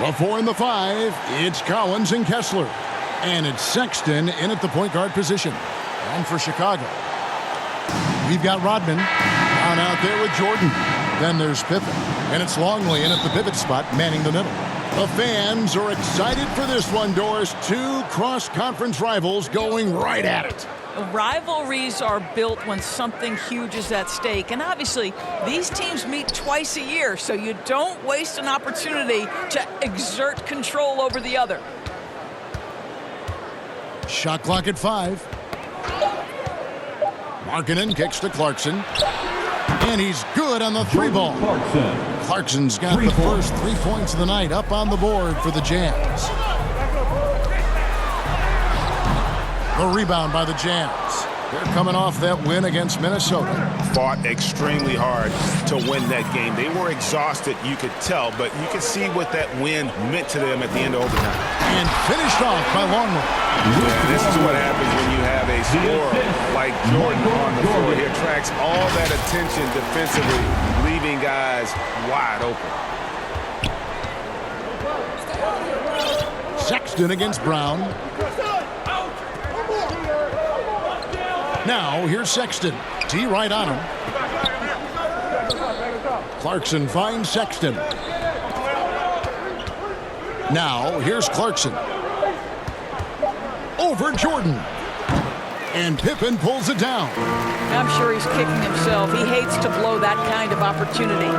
The 4 and the 5, it's Collins and Kessler. And it's Sexton in at the point guard position. And for Chicago, we've got Rodman down out there with Jordan. Then there's Pippen. And it's Longley in at the pivot spot, manning the middle. The fans are excited for this one, Doris. Two cross-conference rivals going right at it. Rivalries are built when something huge is at stake. And obviously, these teams meet twice a year, so you don't waste an opportunity to exert control over the other. Shot clock at 5. Markkanen kicks to Clarkson. And he's good on the 3-ball. Clarkson's got the first 3 points of the night up on the board for the Jazz. The rebound by the Jazz. They're coming off that win against Minnesota. Fought extremely hard to win that game. They were exhausted, you could tell, but you could see what that win meant to them at the end of overtime. And finished off by Longley. Yeah, this is what happens when you have a scorer like Jordan on the floor. He attracts all that attention defensively, leaving guys wide open. Sexton against Brown. Now, here's Sexton. T right on him. Clarkson finds Sexton. Now, here's Clarkson. Over Jordan. And Pippen pulls it down. I'm sure he's kicking himself. He hates to blow that kind of opportunity.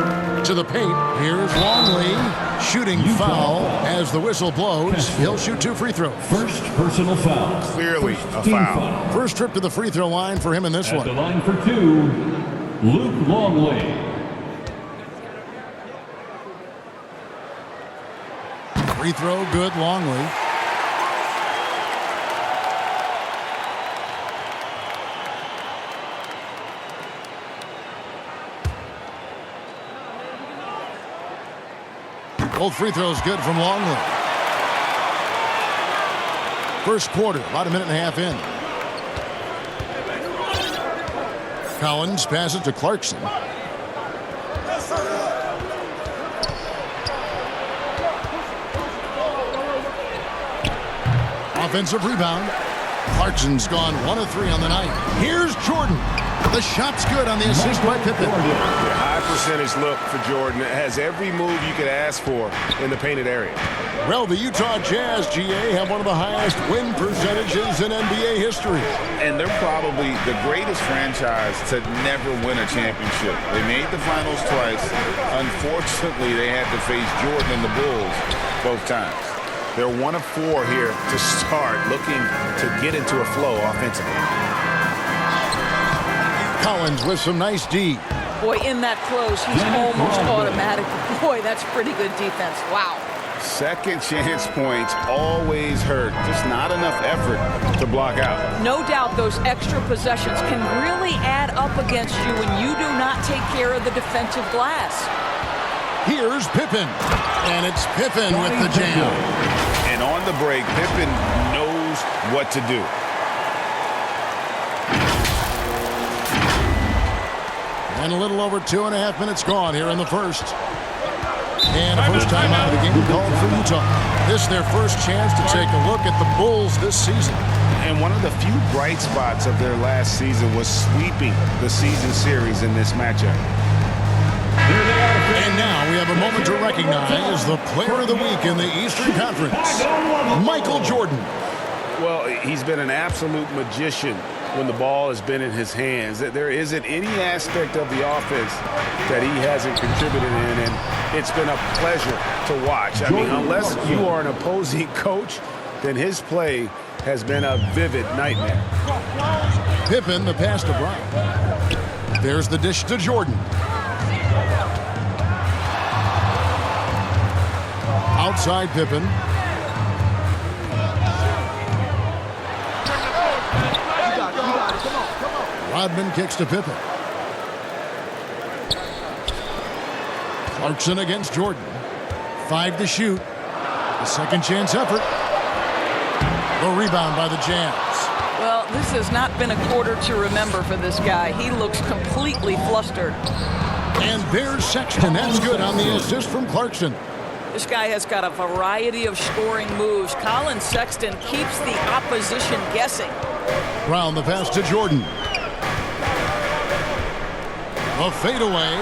To the paint, here's Longley. Shooting foul as the whistle blows. He'll shoot 2 free throws. First personal foul. Clearly a foul. First trip to the free throw line for him in this one. At the line for 2, Luke Longley. Free throw good, Longley. Both free throws good from Longley. First quarter, about a minute and a half in. Collins passes to Clarkson. Offensive rebound. Clarkson's gone 1 of 3 on the night. Here's Jordan. The shot's good on the assist by Pippen. High percentage look for Jordan. It has every move you could ask for in the painted area. Well, the Utah Jazz, GA, have one of the highest win percentages in NBA history. And they're probably the greatest franchise to never win a championship. They made the finals twice. Unfortunately, they had to face Jordan and the Bulls both times. They're 1 of 4 here to start, looking to get into a flow offensively. Collins with some nice D. Boy, in that close, he's almost automatic. Boy, that's pretty good defense. Wow. Second chance points always hurt. Just not enough effort to block out. No doubt those extra possessions can really add up against you when you do not take care of the defensive glass. Here's Pippen. And it's Pippen with the jam. And on the break, Pippen knows what to do. And a little over 2.5 minutes gone here in the first. And a first time out of the game called for Utah. This is their first chance to take a look at the Bulls this season. And one of the few bright spots of their last season was sweeping the season series in this matchup. And now we have a moment to recognize the player of the week in the Eastern Conference, Michael Jordan. Well, he's been an absolute magician when the ball has been in his hands. There isn't any aspect of the offense that he hasn't contributed in, and it's been a pleasure to watch. I mean, unless you are an opposing coach, then his play has been a vivid nightmare. Pippen, the pass to Brown. There's the dish to Jordan. Outside Pippen. Rodman kicks to Pippen. Clarkson against Jordan. 5 to shoot. The second chance effort. The rebound by the Jazz. Well, this has not been a quarter to remember for this guy. He looks completely flustered. And there's Sexton. That's good on the assist from Clarkson. This guy has got a variety of scoring moves. Colin Sexton keeps the opposition guessing. Brown the pass to Jordan. The fadeaway.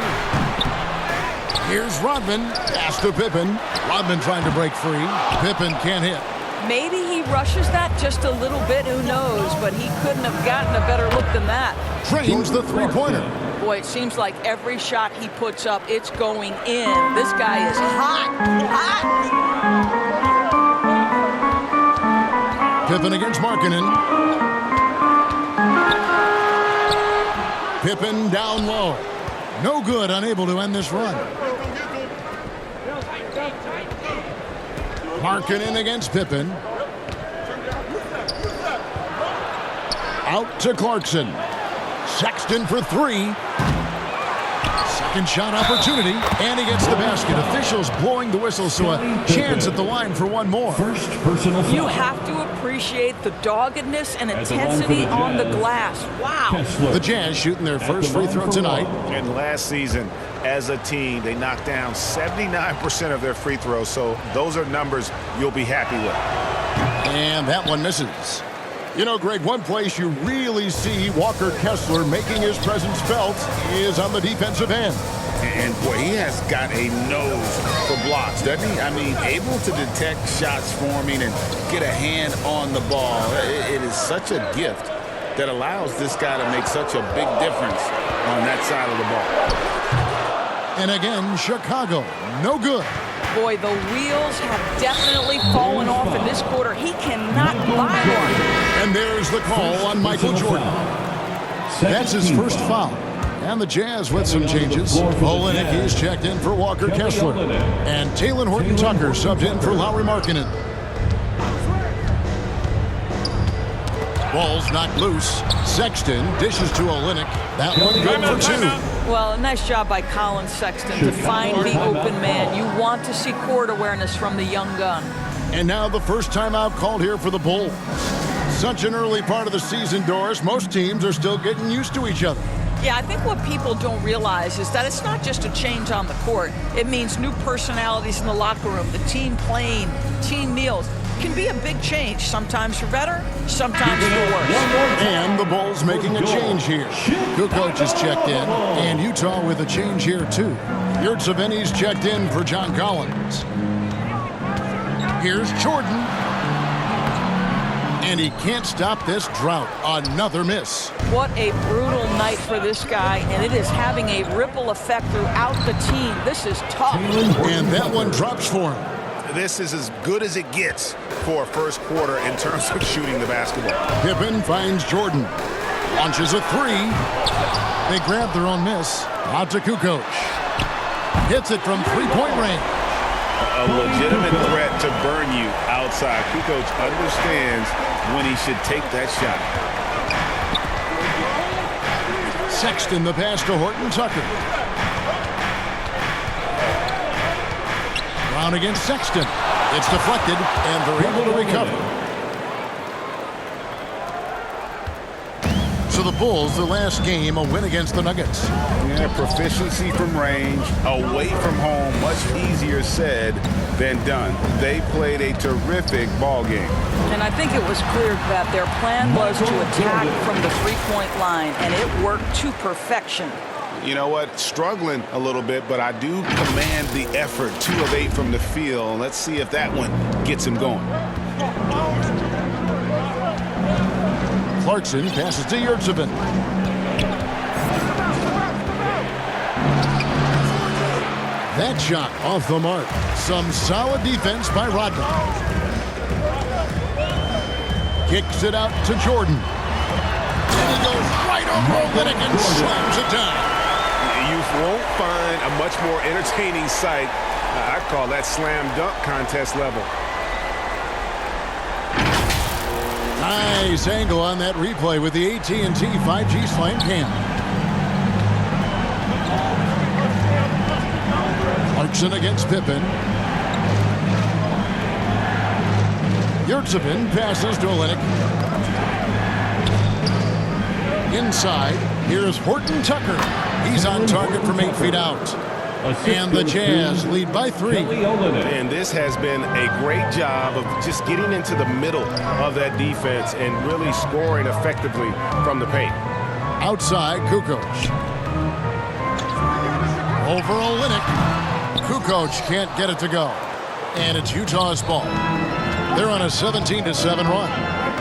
Here's Rodman. Pass to Pippen. Rodman trying to break free. Pippen can't hit. Maybe he rushes that just a little bit. Who knows? But he couldn't have gotten a better look than that. Drains the three-pointer. Boy, it seems like every shot he puts up, it's going in. This guy is hot. Hot. Pippen against Markkanen. Pippen down low. No good, unable to end this run. Markkanen against Pippen. Out to Clarkson. Sexton for three. Second shot opportunity, and he gets the basket. Officials blowing the whistle, so a chance at the line for one more. First personal foul. You have to appreciate the doggedness and intensity on the glass. Wow. The Jazz shooting their first free throw tonight. And last season, as a team, they knocked down 79% of their free throws, so those are numbers you'll be happy with. And that one misses. You know, Greg, one place you really see Walker Kessler making his presence felt is on the defensive end. And, boy, he has got a nose for blocks, doesn't he? I mean, able to detect shots forming and get a hand on the ball. It is such a gift that allows this guy to make such a big difference on that side of the ball. And again, Chicago, no good. Boy, the wheels have definitely fallen off in this quarter. He cannot buy one. And there's the call on Michael Jordan. That's his first foul. And the Jazz with some changes. Olenek is checked in for Walker Kessler. And Talen Horton-Tucker subbed in for Lauri Markkanen. Ball's knocked loose. Sexton dishes to Olenek. That one good for two. Well, nice job by Colin Sexton to find the open man. You want to see court awareness from the young gun. And now the first timeout called here for the Bulls. Such an early part of the season, Doris. Most teams are still getting used to each other. Yeah, I think what people don't realize is that it's not just a change on the court. It means new personalities in the locker room, the team playing, team meals. Can be a big change, sometimes for better, sometimes for worse. And the Bulls making a change here. Kukoc is checked in, and Utah with a change here too. Yurtseven's checked in for John Collins. Here's Jordan. And he can't stop this drought. Another miss. What a brutal night for this guy, and it is having a ripple effect throughout the team. This is tough. And that one drops for him. This is as good as it gets for a first quarter in terms of shooting the basketball. Pippen finds Jordan. Launches a three. They grab their own miss. Out to Kukoc. Hits it from three-point range. A legitimate threat to burn you outside. Kukoc understands when he should take that shot. Sexton the pass to Horton-Tucker. Brown against Sexton. It's deflected, and they're able to recover. So the Bulls, the last game, a win against the Nuggets. Yeah, proficiency from range, away from home, much easier said than done. They played a terrific ball game. And I think it was clear that their plan was to attack from the three-point line, and it worked to perfection. You know what? Struggling a little bit, but I do command the effort. 2 of 8 from the field. Let's see if that one gets him going. Clarkson passes to Yurtseven. That shot off the mark. Some solid defense by Rodman. Kicks it out to Jordan. And he goes right over Olenek and slams it down. You won't find a much more entertaining sight. I call that slam dunk contest level. Nice angle on that replay with the AT&T 5G slam cam. Clarkson against Pippen. Yurtseven passes to Olenek. Inside, here's Horton-Tucker. He's on target from 8 feet out. And the Jazz lead by 3. And this has been a great job of just getting into the middle of that defense and really scoring effectively from the paint. Outside, Kukoc. Over Olynyk. Kukoc can't get it to go. And it's Utah's ball. They're on a 17-7 run.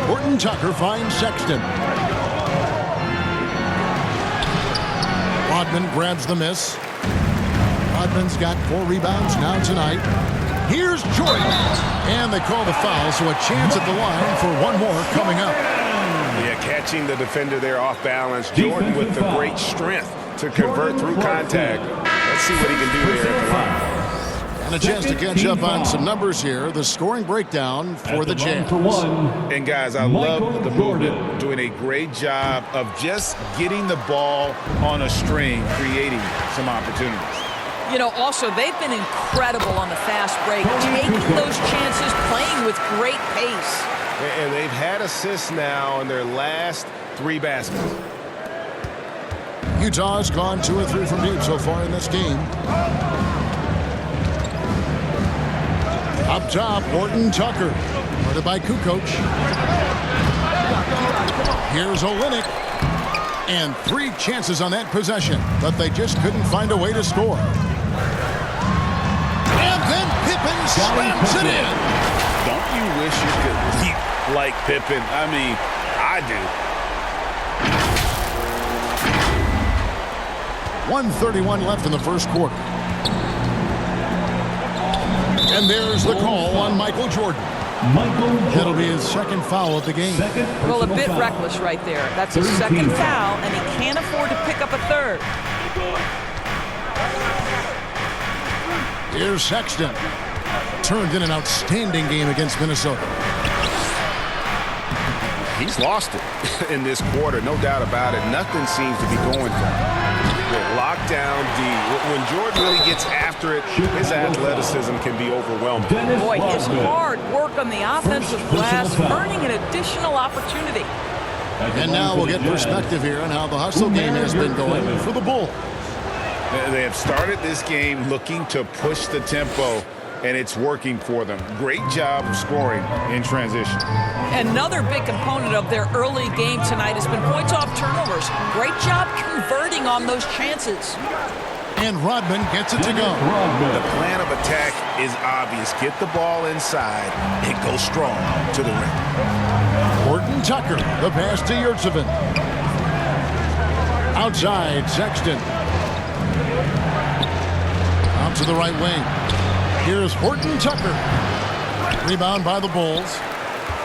Horton Tucker finds Sexton. Rodman grabs the miss. Rodman's got 4 rebounds now tonight. Here's Jordan. And they call the foul, so a chance at the line for one more coming up. Yeah, catching the defender there off balance. Jordan with the great strength to convert through contact. Let's see what he can do there at the line. And a chance to catch up on some numbers here. The scoring breakdown for the Jazz. And guys, I love the movement. Doing a great job of just getting the ball on a string, creating some opportunities. You know, also, they've been incredible on the fast break, taking those chances, playing with great pace. And they've had assists now in their last 3 baskets. Utah's gone 2 or 3 from deep so far in this game. Up top, Horton Tucker. Guarded by Kukoc. Here's Olynyk. And 3 chances on that possession, but they just couldn't find a way to score. And then Pippen slams it in. Don't you wish you could leap like Pippen? I mean, I do. 1:31 left in the first quarter. And there's the call on Michael Jordan. That'll be his second foul of the game. Well, a bit reckless right there. That's a second foul, and he can't afford to pick up a third. Here's Sexton. Turned in an outstanding game against Minnesota. He's lost it in this quarter, no doubt about it. Nothing seems to be going for him. Lockdown D. When Jordan really gets after it, his athleticism can be overwhelming. Boy, his hard work on the offensive glass, earning an additional opportunity. And now we'll get perspective here on how the hustle game has been going for the Bulls. They have started this game looking to push the tempo, and it's working for them. Great job of scoring in transition. Another big component of their early game tonight has been points off turnovers. Great job converting on those chances. And Rodman gets it to go. The plan of attack is obvious. Get the ball inside and go strong to the rim. Horton Tucker, the pass to Yurtsevin. Outside, Sexton. Out to the right wing. Here's Horton Tucker. Rebound by the Bulls.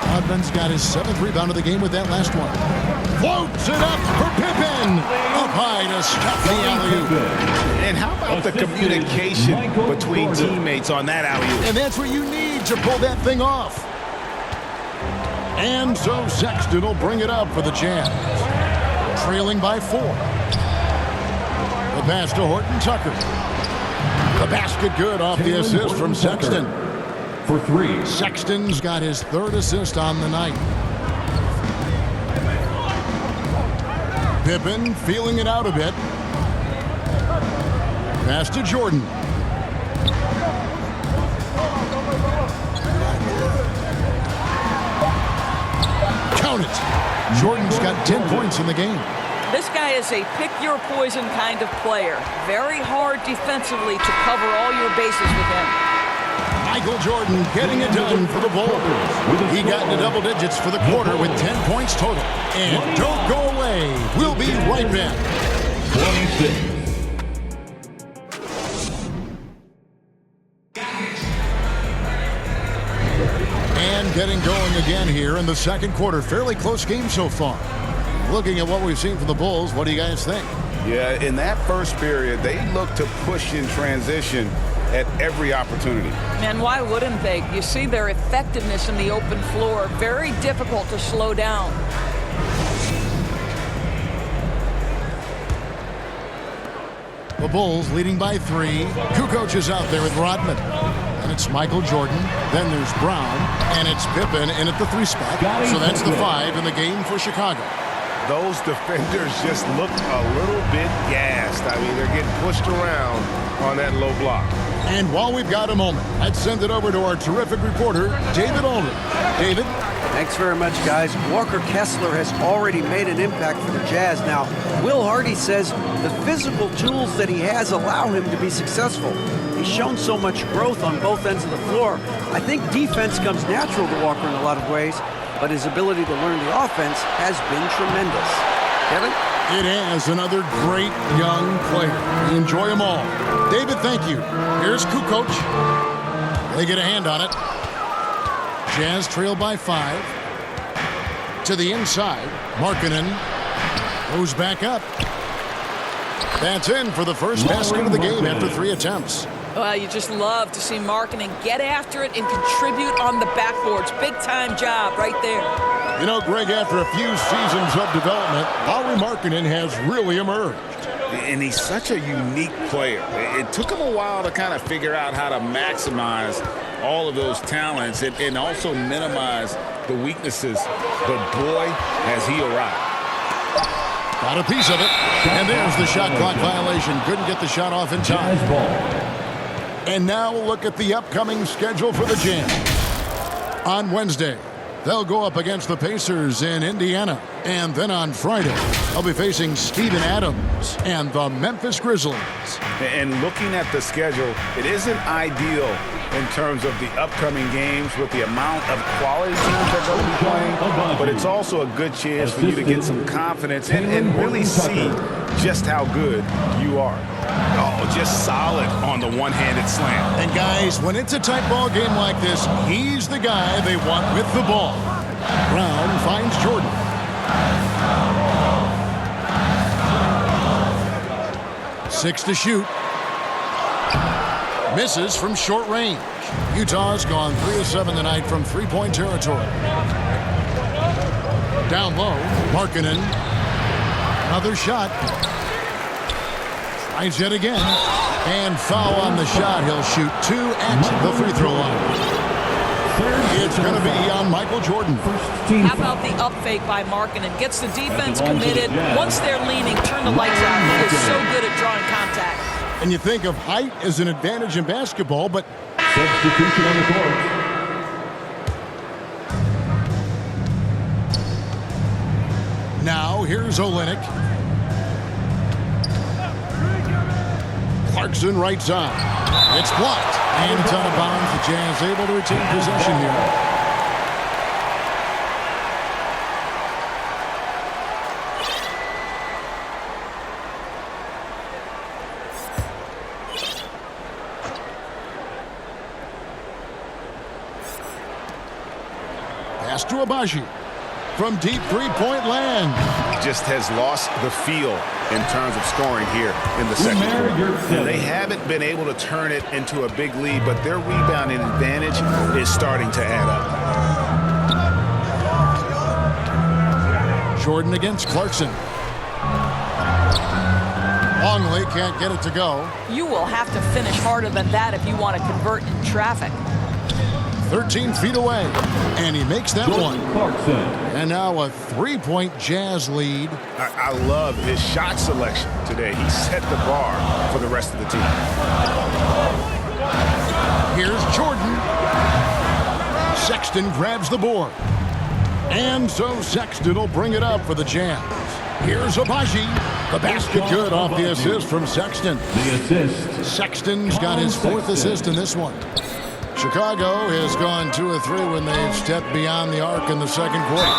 Rodman's got his 7th rebound of the game with that last one. Floats it up for Pippen. Up high to stop the alley-oop. And how about the communication between teammates on that alley-oop? And that's what you need to pull that thing off. And so Sexton will bring it up for the Jazz. Trailing by 4. The pass to Horton Tucker. The basket good off the assist from Sexton. For 3. Sexton's got his 3rd assist on the night. Pippen feeling it out a bit. Pass to Jordan. Count it. Jordan's got 10 points in the game. This guy is a pick-your-poison kind of player. Very hard defensively to cover all your bases with him. Michael Jordan getting it done for the Bulls. He got into double digits for the quarter with 10 points total. And don't go away. We'll be right back. 26. And getting going again here in the second quarter. Fairly close game so far. Looking at what we've seen from the Bulls, what do you guys think? Yeah, in that first period, they looked to push in transition at every opportunity. And why wouldn't they? You see their effectiveness in the open floor. Very difficult to slow down. The Bulls leading by 3. Kukoc is out there with Rodman. And it's Michael Jordan. Then there's Brown. And it's Pippen in at the 3 spot. So that's the 5 in the game for Chicago. those defenders just looked a little bit gassed. I mean, they're getting pushed around on that low block. And while we've got a moment, let's send it over to our terrific reporter, David Aldridge. David? Thanks very much, guys. Walker Kessler has already made an impact for the Jazz. Now, Will Hardy says the physical tools that he has allow him to be successful. He's shown so much growth on both ends of the floor. I think defense comes natural to Walker in a lot of ways, but his ability to learn the offense has been tremendous. Kevin? It has another great young player. We enjoy them all. David, thank you. Here's Kukoc. They get a hand on it. Jazz trail by 5. To the inside. Markkanen goes back up. That's in for the first basket of the game after 3 attempts. Well, you just love to see Markkanen get after it and contribute on the backboards. Big-time job right there. You know, Greg, after a few seasons of development, Lauri Markkanen has really emerged. And he's such a unique player. It took him a while to kind of figure out how to maximize all of those talents and also minimize the weaknesses. But boy, has he arrived. Got a piece of it. And there's the shot clock violation. Couldn't get the shot off in time. And now we'll look at the upcoming schedule for the Jazz. On Wednesday, they'll go up against the Pacers in Indiana. And then on Friday, they'll be facing Steven Adams and the Memphis Grizzlies. And looking at the schedule, it isn't ideal in terms of the upcoming games with the amount of quality teams that are going to be playing, but it's also a good chance for you to get some confidence and really see just how good you are. Oh, just solid on the one-handed slam. And guys, when it's a tight ball game like this, he's the guy they want with the ball. Brown finds Jordan. Six to shoot. Misses from short range. Utah's gone 3 of 7 tonight from three-point territory. Down low, Markkanen. Another shot. Tries yet again. And foul on the shot. He'll shoot 2 at the free throw line. It's going to be on Michael Jordan. How about the up fake by Markkanen? Gets the defense committed. Once they're leaning, turn the lights out. He is so good at drawing contact. And you think of height as an advantage in basketball, but Substitution on the court. now here's Olynyk. Clarkson right side. It's blocked. And it's out of bounds. The Jazz able to retain possession here. Pass to Abaji from deep three-point land. He just has lost the feel in terms of scoring here in the second quarter. They haven't been able to turn it into a big lead, but their rebounding advantage is starting to add up. Jordan against Clarkson. Longley can't get it to go. You will have to finish harder than that if you want to convert in traffic. 13 feet away, and he makes that one. And now a three-point Jazz lead. I love his shot selection today. He set the bar for the rest of the team. Here's Jordan. Sexton grabs the board. And so Sexton will bring it up for the Jazz. Here's Abaji. The basket good off the assist from Sexton. The assist. Sexton's got his 4th assist in this one. Chicago has gone 2 of 3 when they've stepped beyond the arc in the second quarter.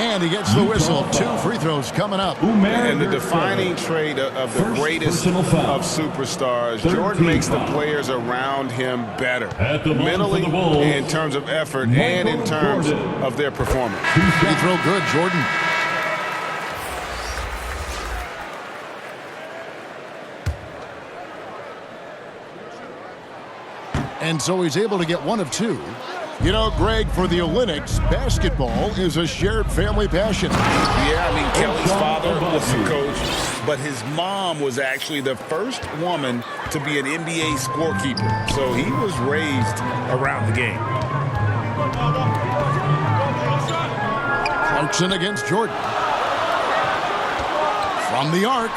And he gets the whistle. 2 free throws coming up. And the defining trait of the greatest of superstars, Jordan makes the players around him better. Mentally, in terms of effort, and in terms of their performance. Free throw good, Jordan. And so he's able to get 1 of 2. You know, Greg, for the Olympics, basketball is a shared family passion. Yeah, I mean, Kelly's father was the coach, but his mom was actually the first woman to be an NBA scorekeeper. So he was raised around the game. Clarkson against Jordan. From the arc.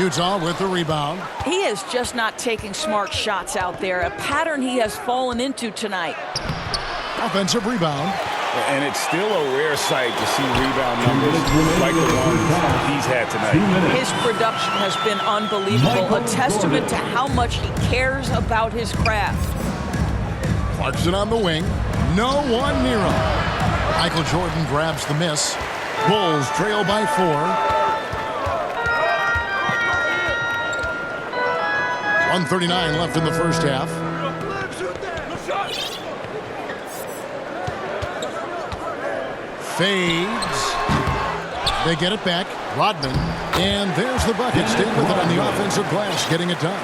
Utah with the rebound. He is just not taking smart shots out there, a pattern he has fallen into tonight. Offensive rebound. And it's still a rare sight to see rebound numbers like the ones he's had tonight. His production has been unbelievable, a testament to how much he cares about his craft. Clarkson on the wing. No one near him. Michael Jordan grabs the miss. Bulls trail by 4. 1:39 left in the first half. Fades. They get it back. Rodman. And there's the bucket. Staying with it on the offensive glass, getting it done.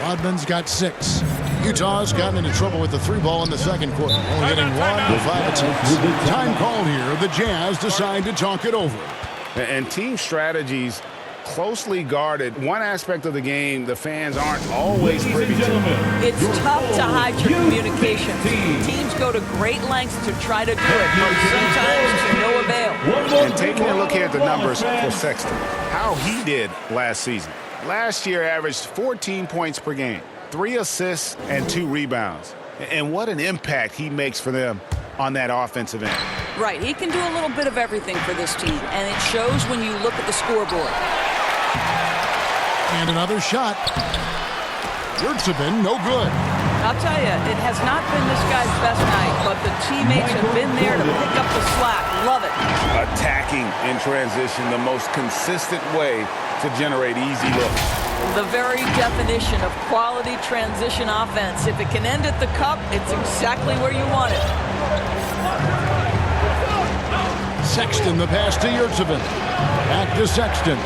Rodman's got 6. Utah's gotten into trouble with the 3 ball in the second quarter. Only getting 1 to 5 attempts. Time called here. The Jazz decide to talk it over. And team strategies closely guarded. One aspect of the game the fans aren't always privy to. It's tough to hide your communication. Teams go to great lengths to try to do it, but sometimes to no avail. And taking a look here at the numbers for Sexton, how he did last season. Last year averaged 14 points per game, 3 assists and 2 rebounds. And what an impact he makes for them on that offensive end. Right, he can do a little bit of everything for this team, and it shows when you look at the scoreboard. And another shot. Yurtsevin, no good. I'll tell you, it has not been this guy's best night, but the teammates have been there to pick up the slack. Love it. Attacking in transition, the most consistent way to generate easy looks. The very definition of quality transition offense. If it can end at the cup, it's exactly where you want it. Sexton, the pass to Yurtsevin. Back to Sexton.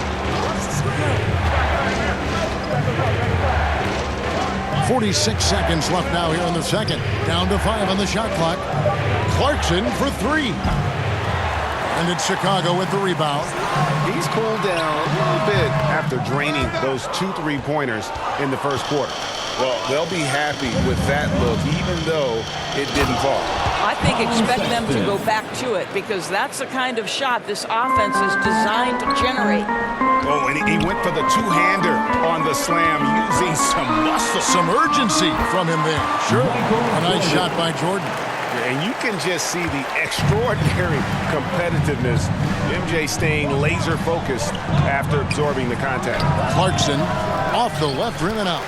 46 seconds left now here in the second. Down to 5 on the shot clock. Clarkson for 3. And it's Chicago with the rebound. He's cooled down a little bit after draining those 2 3-pointers in the first quarter. Well, they'll be happy with that look, even though it didn't fall. I think expect them to go back to it because that's the kind of shot this offense is designed to generate. Oh, and he went for the 2-hander on the slam using some muscle. Some urgency from him there. Sure. A nice shot by Jordan. And you can just see the extraordinary competitiveness. MJ staying laser focused after absorbing the contact. Clarkson off the left rim and out.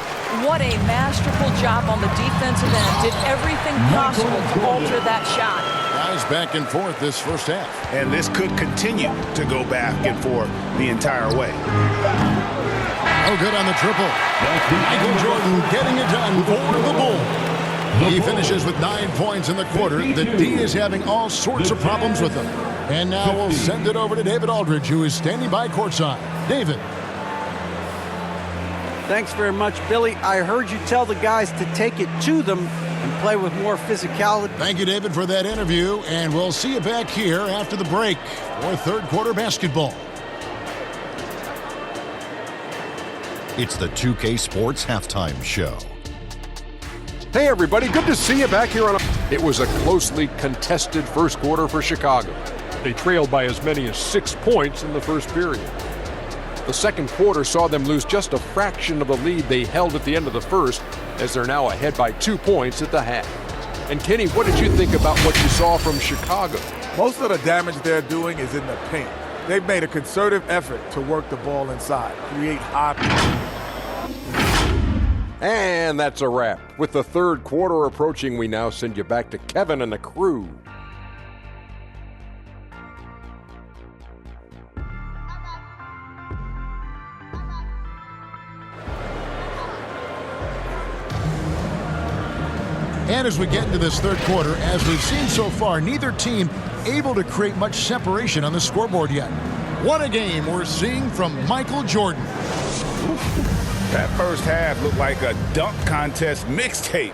What a masterful job on the defensive end. Did everything possible to alter that shot. Guys back and forth this first half. And this could continue to go back and forth the entire way. No good on the triple. Michael Jordan getting it done for the Bulls. He finishes with 9 points in the quarter. The D is having all sorts of problems with him. And now we'll send it over to David Aldridge, who is standing by courtside. David. Thanks very much, Billy. I heard you tell the guys to take it to them and play with more physicality. Thank you, David, for that interview. And we'll see you back here after the break for third quarter basketball. It's the 2K Sports Halftime Show. Hey everybody, good to see you back here on It was a closely contested first quarter for Chicago. They trailed by as many as 6 points in the first period. The second quarter saw them lose just a fraction of the lead they held at the end of the first, as they're now ahead by 2 points at the half. And Kenny, what did you think about what you saw from Chicago? Most of the damage they're doing is in the paint. They've made a concerted effort to work the ball inside, create high. And that's a wrap. With the third quarter approaching, we now send you back to Kevin and the crew. And as we get into this third quarter, as we've seen so far, neither team able to create much separation on the scoreboard yet. What a game we're seeing from Michael Jordan. That first half looked like a dunk contest mixtape.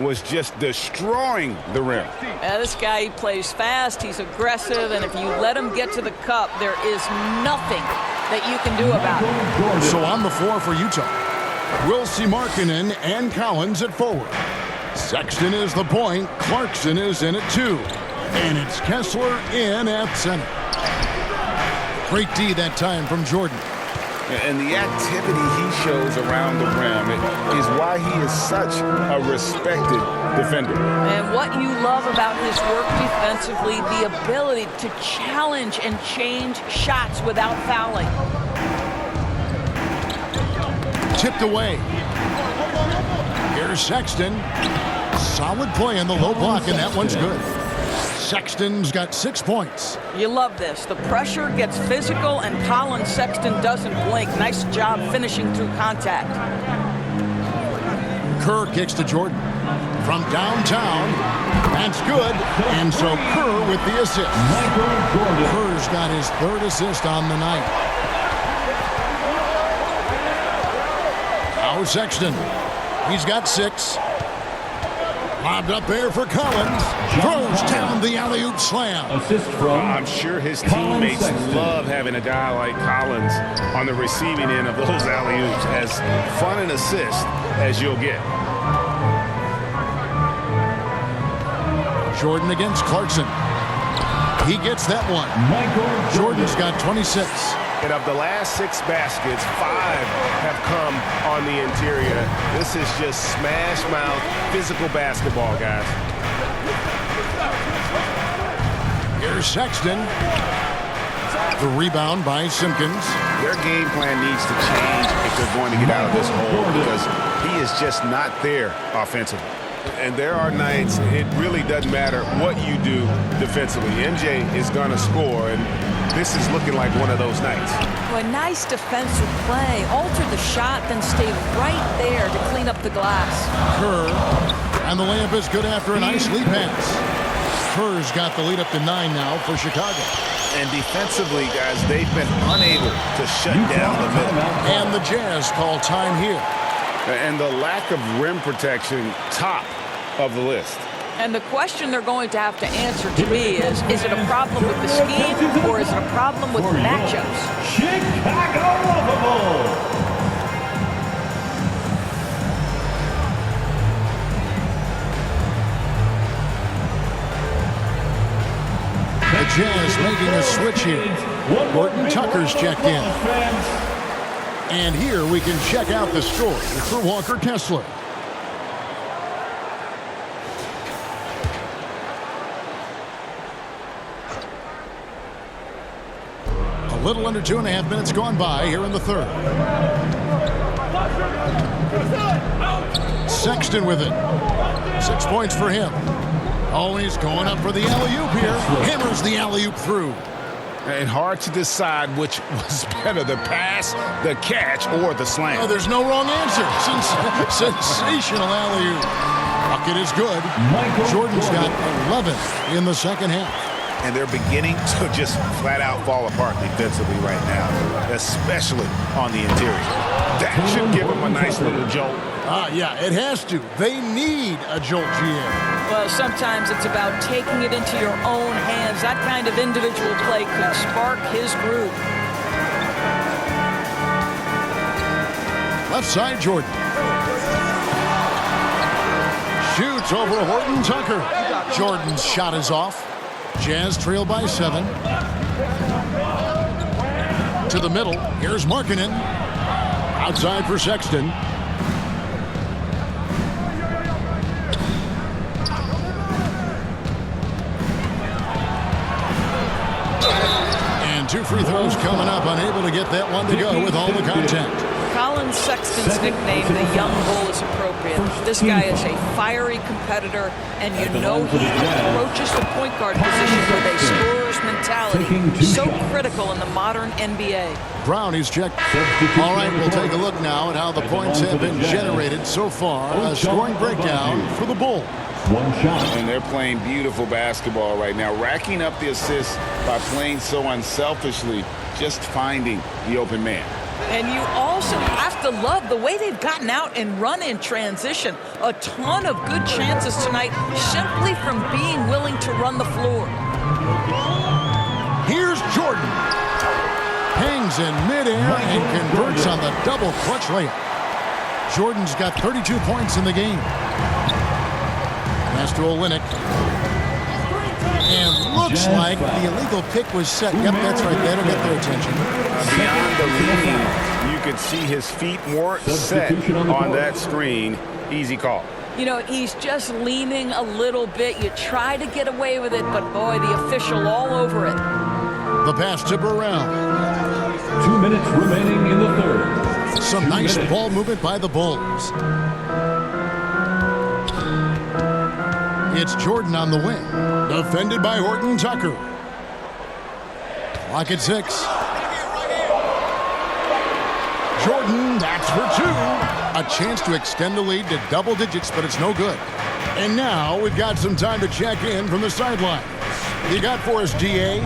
Was just destroying the rim. Yeah, this guy, he plays fast, he's aggressive, and if you let him get to the cup, there is nothing that you can do about it. So on the floor for Utah, Wilsie Markkanen and Collins at forward. Sexton is the point, Clarkson is in at 2. And it's Kessler in at center. Great D that time from Jordan. And the activity he shows around the rim is why he is such a respected defender. And what you love about his work defensively, the ability to challenge and change shots without fouling. Tipped away. Here's Sexton. Solid play in the low block, and that one's good. Sexton's got 6 points. You love this. The pressure gets physical, and Colin Sexton doesn't blink. Nice job finishing through contact. Kerr kicks to Jordan. From downtown. That's good. And so Kerr with the assist. Kerr's got his 3rd assist on the night. Now Sexton. He's got 6. Lobbed up there for Collins. Throws down the alley-oop slam. Assist from I'm sure his teammates love having a guy like Collins on the receiving end of those alley-oops. As fun an assist as you'll get. Jordan against Clarkson. He gets that one. Jordan's got 26. And of the last 6 baskets, 5 have come on the interior. This is just smash mouth physical basketball, guys. Here's Sexton. The rebound by Simpkins. Their game plan needs to change if they're going to get out of this hole because he is just not there offensively. And there are nights it really doesn't matter what you do defensively. MJ is going to score, and this is looking like one of those nights. Well, a nice defensive play. Alter the shot, then stay right there to clean up the glass. Kerr. And the layup is good after a nice lead pass. Kerr's got the lead up to 9 now for Chicago. And defensively, guys, they've been unable to shut down the middle. And the Jazz call time here. And the lack of rim protection, top of the list. And the question they're going to have to answer to me is it a problem with the scheme or is it a problem with the matchups? Chicago Lovable. The Jazz making a switch here. Gordon Tucker's checked in. And here we can check out the score for Walker Kessler. A little under 2.5 minutes gone by here in the 3rd. Sexton with it. 6 points for him. Oh, he's going up for the alley-oop here. Hammers the alley-oop through. And hard to decide which was better, the pass, the catch, or the slam. Oh, there's no wrong answer. Sensational alley-oop. Bucket is good. Jordan's got 11 in the 2nd half. And they're beginning to just flat-out fall apart defensively right now, especially on the interior. That should give them a nice little jolt. Yeah, it has to. They need a jolt, GM. Well, sometimes it's about taking it into your own hands. That kind of individual play could spark his groove. Left side, Jordan. Shoots over Horton Tucker. Jordan's shot is off. Jazz trail by 7. To the middle. Here's Markkanen. Outside for Sexton. And 2 free throws coming up. Unable to get that one to go with all the contact. Colin Sexton's nickname, the Young Bull, is appropriate. This guy is a fiery competitor, and you know he approaches the point guard position with a scorer's mentality. So critical in the modern NBA. Brown, he's checked. All right, we'll take a look now at how the points have been generated so far. A scoring breakdown for the Bulls. One shot. And they're playing beautiful basketball right now, racking up the assists by playing so unselfishly, just finding the open man. And you also have to love the way they've gotten out and run in transition. A ton of good chances tonight simply from being willing to run the floor. Here's Jordan. Hangs in midair and converts on the double clutch layup. Jordan's got 32 points in the game. Pass to Olynyk. And looks like the illegal pick was set. Yep, that's right. That'll get their attention. Beyond the lean, you could see his feet weren't set on that screen. Easy call. You know, he's just leaning a little bit. You try to get away with it, but boy, the official all over it. The pass to Burrell. 2 minutes remaining in the third. Some nice ball movement by the Bulls. It's Jordan on the wing. Defended by Horton Tucker. Clock at 6. Jordan, that's for 2. A chance to extend the lead to double digits, but it's no good. And now we've got some time to check in from the sideline. You got for us, DA?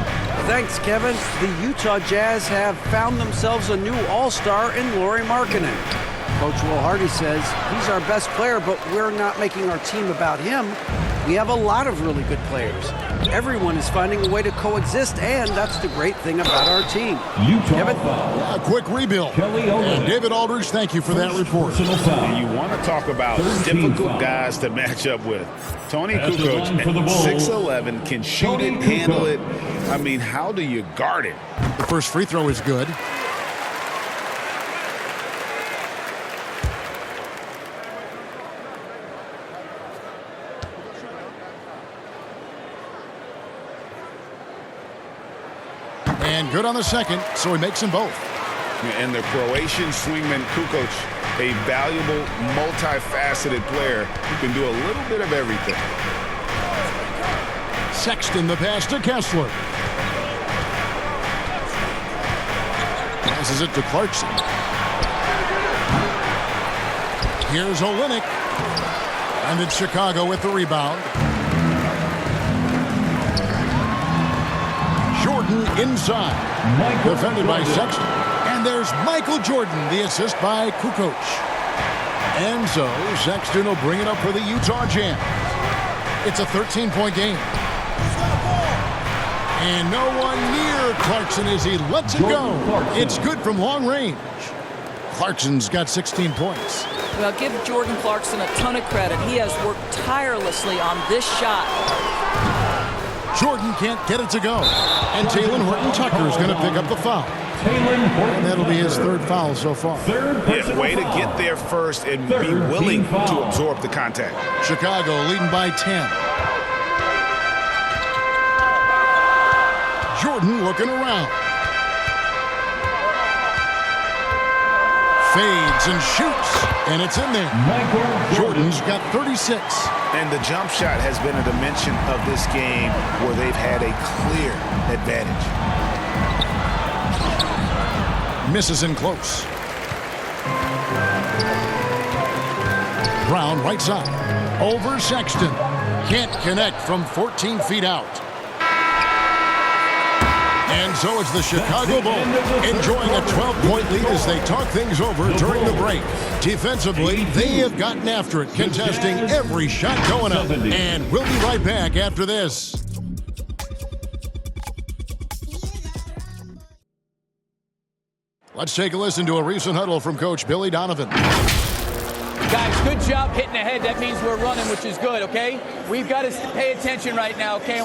Thanks, Kevin. The Utah Jazz have found themselves a new all-star in Lauri Markkanen. Coach Will Hardy says he's our best player, but we're not making our team about him. We have a lot of really good players. Everyone is finding a way to coexist, and that's the great thing about our team. Kevin? A quick rebuild. And David Aldridge, thank you for that report. And you want to talk about difficult guys to match up with. Tony Kukoc at 6'11", can shoot it, handle it. I mean, how do you guard it? The first free throw is good. And good on the second, so he makes them both. And the Croatian swingman Kukoc, a valuable, multifaceted player who can do a little bit of everything. Sexton the pass to Kessler. Passes it to Clarkson. Here's Olynyk. And it's Chicago with the rebound. Jordan inside. Defended by Sexton. And there's Michael Jordan, the assist by Kukoc. And so Sexton will bring it up for the Utah Jazz. It's a 13-point game. And no one near Clarkson as he lets it go. It's good from long range. Clarkson's got 16 points. Well, give Jordan Clarkson a ton of credit. He has worked tirelessly on this shot. Jordan can't get it to go. And Talen Horton-Tucker is going to pick up the foul. And that'll be his third foul so far. Yeah, way to get there first and be willing to absorb the contact. Chicago leading by 10. Jordan looking around. Fades and shoots. And it's in there. Jordan's got 36. And the jump shot has been a dimension of this game where they've had a clear advantage. Misses in close. Brown right side. Over Sexton. Can't connect from 14 feet out. And so it's the Chicago Bulls enjoying a 12-point lead as they talk things over during the break. Defensively, they have gotten after it, contesting every shot going up. And we'll be right back after this. Let's take a listen to a recent huddle from Coach Billy Donovan. Guys, good job hitting ahead. That means we're running, which is good, okay? We've got to pay attention right now, okay?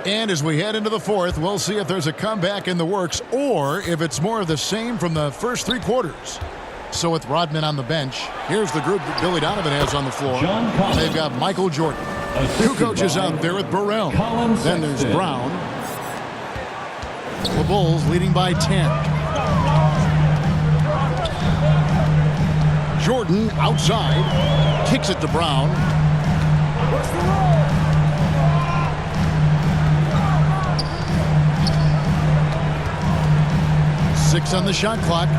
And as we head into the fourth, we'll see if there's a comeback in the works or if it's more of the same from the first 3 quarters. So with Rodman on the bench, here's the group that Billy Donovan has on the floor. They've got Michael Jordan. Kukoc is out there with Burrell. Then there's Brown. The Bulls leading by 10. Jordan outside. Kicks it to Brown. Six on the shot clock.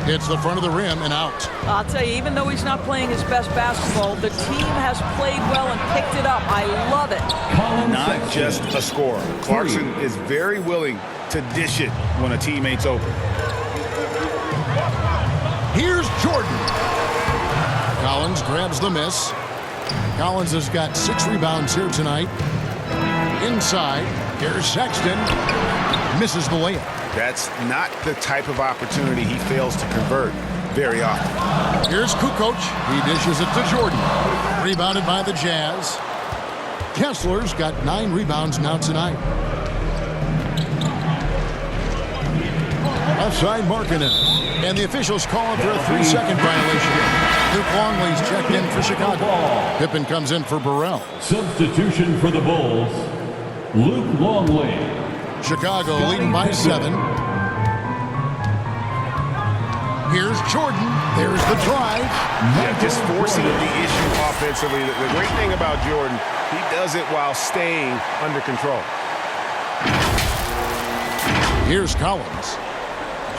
Hits the front of the rim and out. I'll tell you, even though he's not playing his best basketball, the team has played well and picked it up. I love it. Not just a scorer. Clarkson is very willing to dish it when a teammate's open. Here's Jordan. Collins grabs the miss. Collins has got 6 rebounds here tonight. Inside, here's Sexton. Misses the layup. That's not the type of opportunity he fails to convert. very often. Here's Kukoc. He dishes it to Jordan. Rebounded by the Jazz. Kessler's got 9 rebounds now tonight. Offside Markkanen. And the officials call for a 3-second violation. Luke Longley's checked in for Chicago. Pippen comes in for Burrell. Substitution for the Bulls, Luke Longley. Chicago leading by 7. Here's Jordan. There's the drive. Yeah, just forcing the issue offensively. The great thing about Jordan, he does it while staying under control. Here's Collins.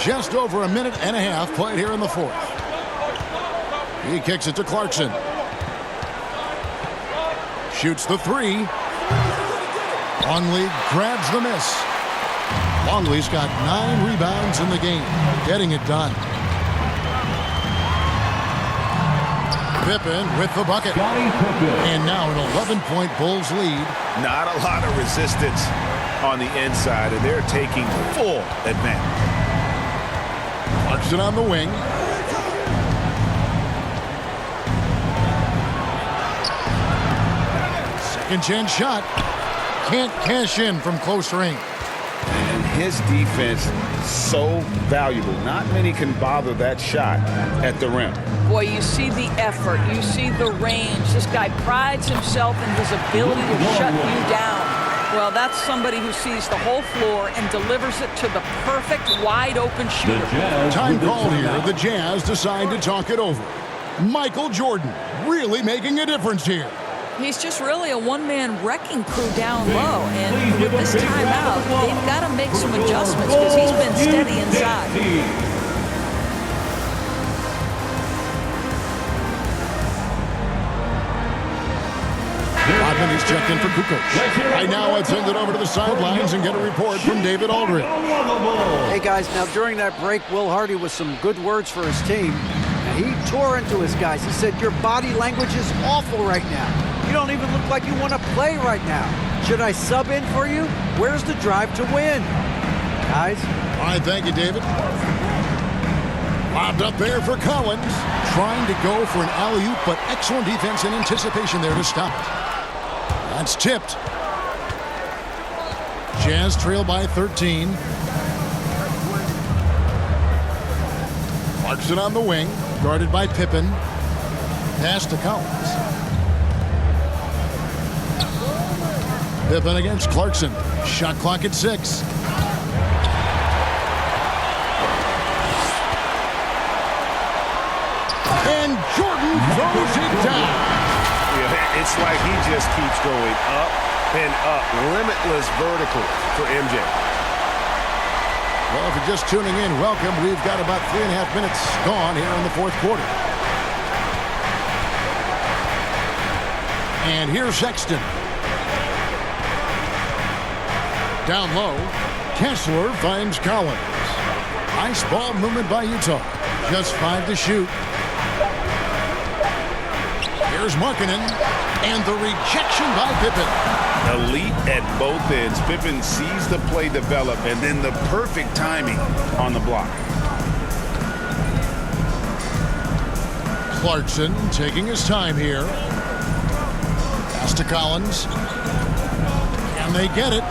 Just over a minute and a half played here in the 4th. He kicks it to Clarkson. Shoots the 3. Longley grabs the miss. Longley's got 9 rebounds in the game, getting it done. Pippen with the bucket. And now an 11-point Bulls lead. Not a lot of resistance on the inside, and they're taking full advantage. Clarkson on the wing. Second chance shot. Can't cash in from close range. And his defense so valuable. Not many can bother that shot at the rim. Boy, you see the effort. You see the range. This guy prides himself in his ability to shut you down. Well, that's somebody who sees the whole floor and delivers it to the perfect wide-open shooter. Time called here. The Jazz decide to talk it over. Michael Jordan really making a difference here. He's just really a one-man wrecking crew down low. And with this timeout, they've got to make some adjustments because he's been steady inside. Rodman is checked in for Kukoc. Right now, let's send it over to the sidelines and get a report from David Aldridge. Hey, guys, now during that break, Will Hardy with some good words for his team. He tore into his guys. He said, your body language is awful right now. You don't even look like you want to play right now. Should I sub in for you? Where's the drive to win? Guys? All right, thank you, David. Lobbed up there for Collins. Trying to go for an alley-oop, but excellent defense and anticipation there to stop it. That's tipped. Jazz trail by 13. Clarkson on the wing, guarded by Pippen. Pass to Collins. Pippen against Clarkson. Shot clock at 6. And Jordan throws it down. Yeah, it's like he just keeps going up and up. Limitless vertical for MJ. Well, if you're just tuning in, welcome. We've got about 3.5 minutes gone here in the 4th quarter. And here's Sexton. Down low, Kessler finds Collins. Nice ball movement by Utah. Just 5 to shoot. Here's Markkanen, and the rejection by Pippen. Elite at both ends. Pippen sees the play develop, and then the perfect timing on the block. Clarkson taking his time here. Pass to Collins. Can they get it?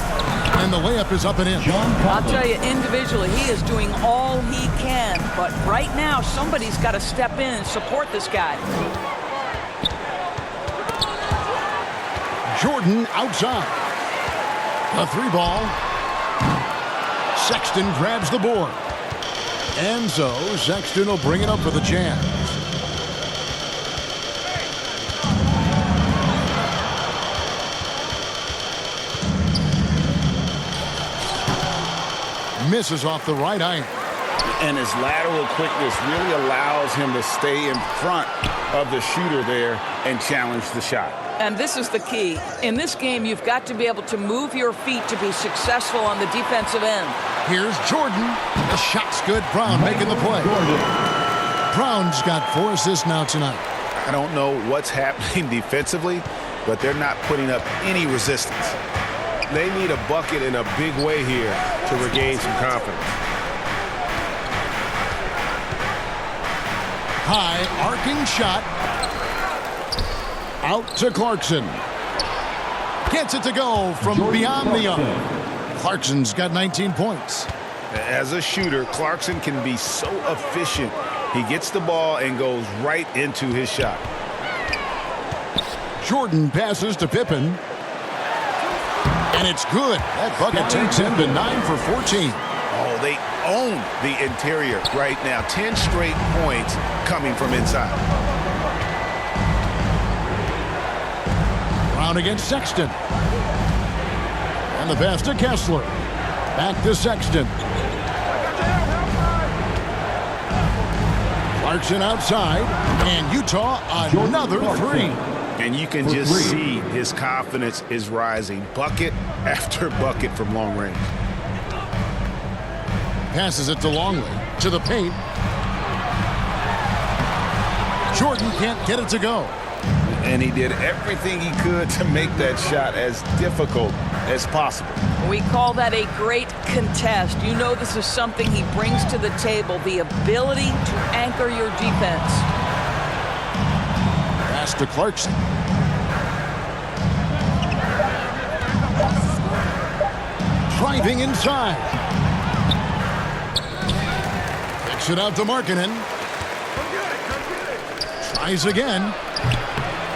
And the layup is up and in. I'll tell you, individually, he is doing all he can. But right now, somebody's got to step in and support this guy. Jordan outside. A 3 ball. Sexton grabs the board. And so Sexton will bring it up for the Jazz. Misses off the right iron. And his lateral quickness really allows him to stay in front of the shooter there and challenge the shot. And this is the key. In this game, you've got to be able to move your feet to be successful on the defensive end. Here's Jordan. The shot's good. Brown making the play. Brown's got 4 assists now tonight. I don't know what's happening defensively, but they're not putting up any resistance. They need a bucket in a big way here to regain some confidence. High arcing shot. Out to Clarkson. Gets it to go from beyond the arc. Clarkson's got 19 points. As a shooter, Clarkson can be so efficient. He gets the ball and goes right into his shot. Jordan passes to Pippen. And it's good. That bucket takes him to 9 for 14. Oh, they own the interior right now. 10 straight points coming from inside. Brown against Sexton. And the pass to Kessler. Back to Sexton. Clarkson outside. And Utah another three. And you can just see his confidence is rising. Bucket after bucket from long range. Passes it to Longley. To the paint. Jordan can't get it to go. And he did everything he could to make that shot as difficult as possible. We call that a great contest. You know this is something he brings to the table, the ability to anchor your defense. Pass to Clarkson. Driving inside. Kicks it out to Markkanen. Tries again.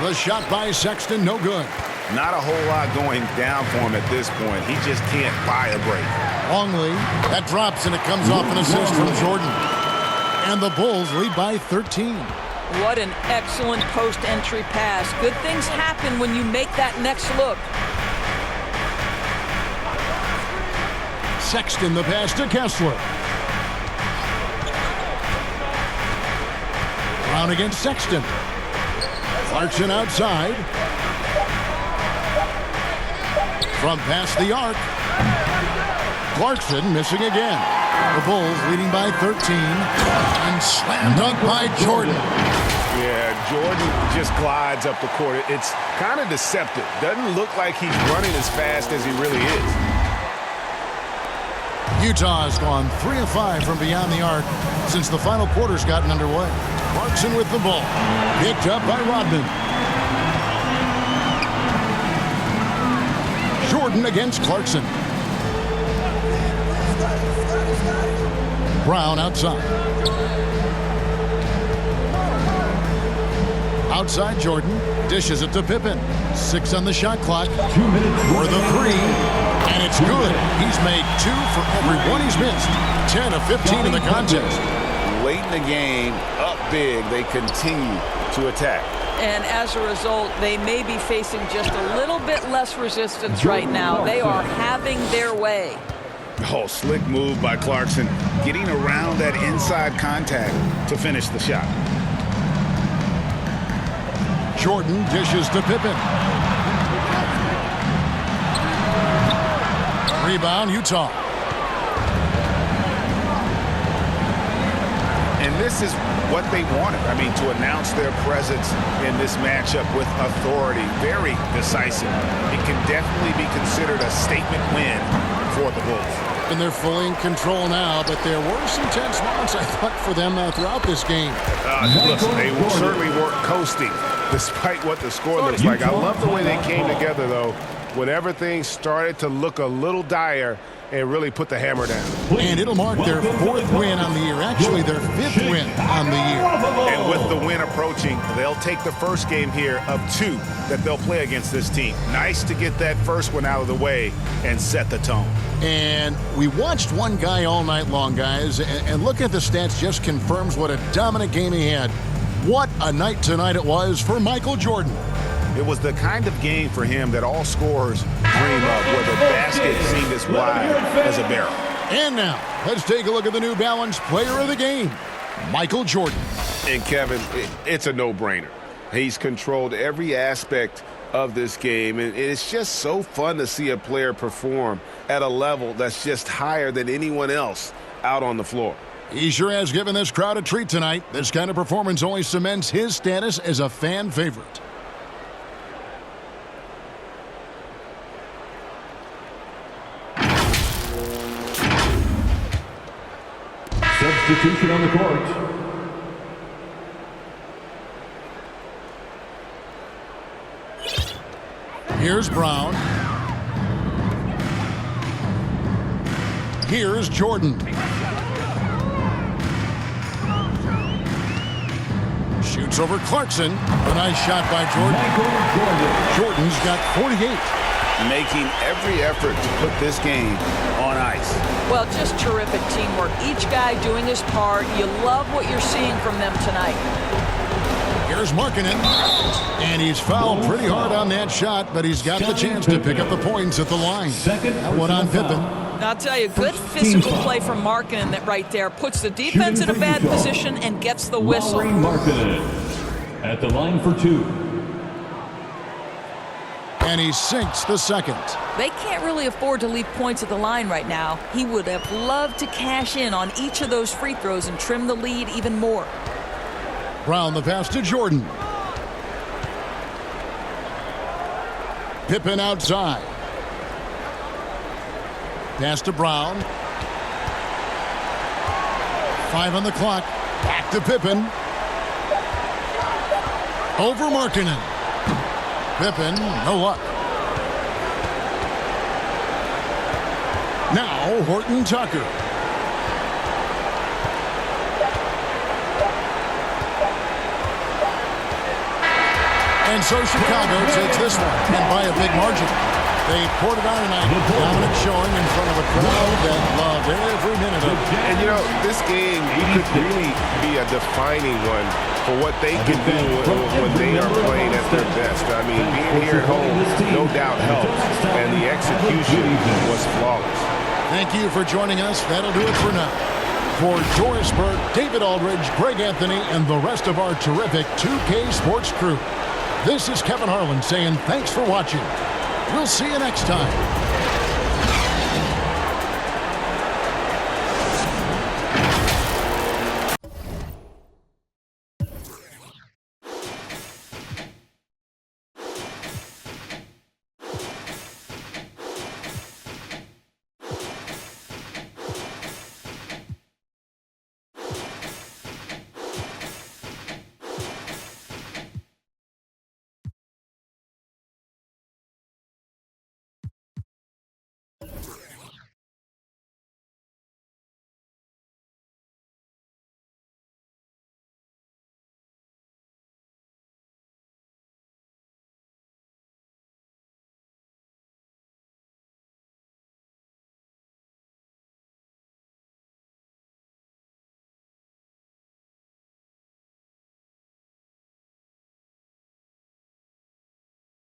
The shot by Sexton, no good. Not a whole lot going down for him at this point. He just can't buy a break. Longley, that drops and it comes off an assist from Jordan. And the Bulls lead by 13. What an excellent post-entry pass. Good things happen when you make that next look. Sexton, the pass to Kessler. Brown against Sexton. Clarkson outside. From past the arc. Clarkson missing again. The Bulls leading by 13. And slam dunk by Jordan. Yeah, Jordan just glides up the court. It's kind of deceptive. Doesn't look like he's running as fast as he really is. Utah has gone 3 of 5 from beyond the arc since the final quarter's gotten underway. Clarkson with the ball. Picked up by Rodman. Jordan against Clarkson. Brown outside. Outside Jordan. Dishes it to Pippen. 6 on the shot clock. 2 minutes for the three. And it's good. He's made 2 for every one he's missed. 10 of 15 in the contest. Late in the game, up big, they continue to attack. And as a result, they may be facing just a little bit less resistance right now. They are having their way. Oh, slick move by Clarkson, getting around that inside contact to finish the shot. Jordan dishes to Pippen. Rebound, Utah. And this is what they wanted. I mean, to announce their presence in this matchup with authority, very decisive. It can definitely be considered a statement win for the Bulls. And they're fully in control now, but there were some tense moments, I thought, for them throughout this game. Listen, they certainly weren't coasting, despite what the score looks like. I love the way they came together, though, whenever things started to look a little dire and really put the hammer down. And it'll mark their 4th win on the year. Actually, their 5th win on the year. And with the win approaching, they'll take the first game here of 2 that they'll play against this team. Nice to get that first one out of the way and set the tone. And we watched one guy all night long, guys, and look at the stats, just confirms what a dominant game he had. What a night tonight it was for Michael Jordan. It was the kind of game for him that all scorers dream of, where the basket seemed as wide as a barrel. And now, let's take a look at the New Balance Player of the Game, Michael Jordan. And Kevin, it's a no-brainer. He's controlled every aspect of this game, and it's just so fun to see a player perform at a level that's just higher than anyone else out on the floor. He sure has given this crowd a treat tonight. This kind of performance only cements his status as a fan favorite. Substitution on the court. Here's Brown. Here's Jordan. Shoots over Clarkson. A nice shot by Jordan. Jordan's got 48. Making every effort to put this game on ice. Well, just terrific teamwork. Each guy doing his part. You love what you're seeing from them tonight. Here's Markkanen. And he's fouled pretty hard on that shot, but he's got the chance to pick up the points at the line. That one on Pippen. Now, I'll tell you, good physical play from Markkanen that right there puts the defense in a bad position and gets the whistle. Markkanen at the line for 2. And he sinks the second. They can't really afford to leave points at the line right now. He would have loved to cash in on each of those free throws and trim the lead even more. Brown the pass to Jordan. Pippen outside. Pass to Brown. 5 on the clock. Back to Pippen. Over Markkanen. Pippen, no luck. Now Horton Tucker. And so Chicago takes this one, and by a big margin. They poured it on tonight. Dominant showing in front of a crowd that loved every minute of it. And, you know, this game could really be a defining one for what they can do when they are playing at their best. I mean, being here at home, no doubt helps, and the execution was flawless. Thank you for joining us. That'll do it for now. For Doris Burke, David Aldridge, Greg Anthony, and the rest of our terrific 2K Sports crew, this is Kevin Harlan saying thanks for watching. We'll see you next time.